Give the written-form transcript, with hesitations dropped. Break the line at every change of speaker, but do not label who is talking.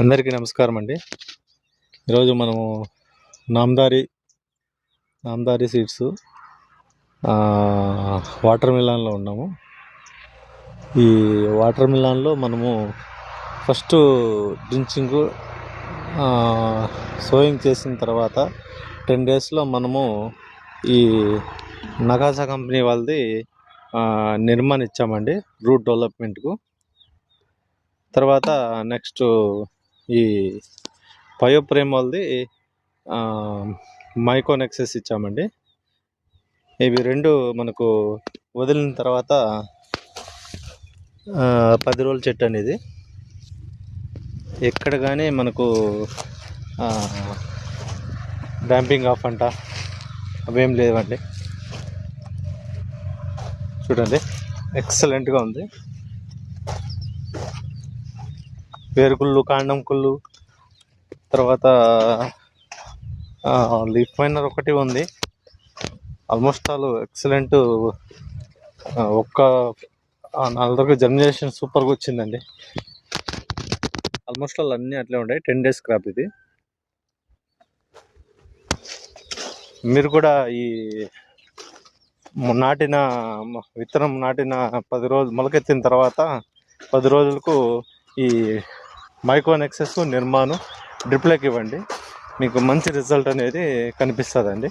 అందరికీ నమస్కారం అండి. ఈరోజు మనము నామ్దారి సీడ్స్ వాటర్ మిలాన్లో ఉన్నాము. ఈ వాటర్ మిలాన్లో మనము ఫస్ట్ డ్రించింగ్ సోయింగ్ చేసిన తర్వాత 10 డేస్లో మనము ఈ నగాసా కంపెనీ వాళ్ళది నిర్మాణం ఇచ్చామండి రూట్ డెవలప్మెంట్కు. తర్వాత నెక్స్ట్ ఈ పయోప్రేమ్ వాళ్ళది మైకోనెక్సెస్ ఇచ్చామండి. ఇవి రెండు మనకు వదిలిన తర్వాత 10 రోజుల చెట్టు అనేది ఎక్కడ కానీ మనకు డాంపింగ్ ఆఫ్ అంట అవేం లేవండి. చూడండి, ఎక్సలెంట్గా ఉంది. వేరుకుళ్ళు, కాండం కుళ్ళు, తర్వాత లీఫ్ మైనర్ ఒకటి ఉంది. Almost all excellent. ఒక్క 4 జర్మినేషన్ సూపర్గా వచ్చిందండి. ఆల్మోస్ట్ ఆల్ అన్నీ అట్లే ఉంటాయి. 10 డేస్ క్రాప్ ఇది. మీరు కూడా ఈ విత్తనం నాటిన 10 రోజులు మొలకెత్తిన తర్వాత 10 రోజులకు ఈ మైకోనెక్సెస్ నిర్మాణం డ్రిప్లోకి ఇవ్వండి. మీకు మంచి రిజల్ట్ అనేది కనిపిస్తుందండి.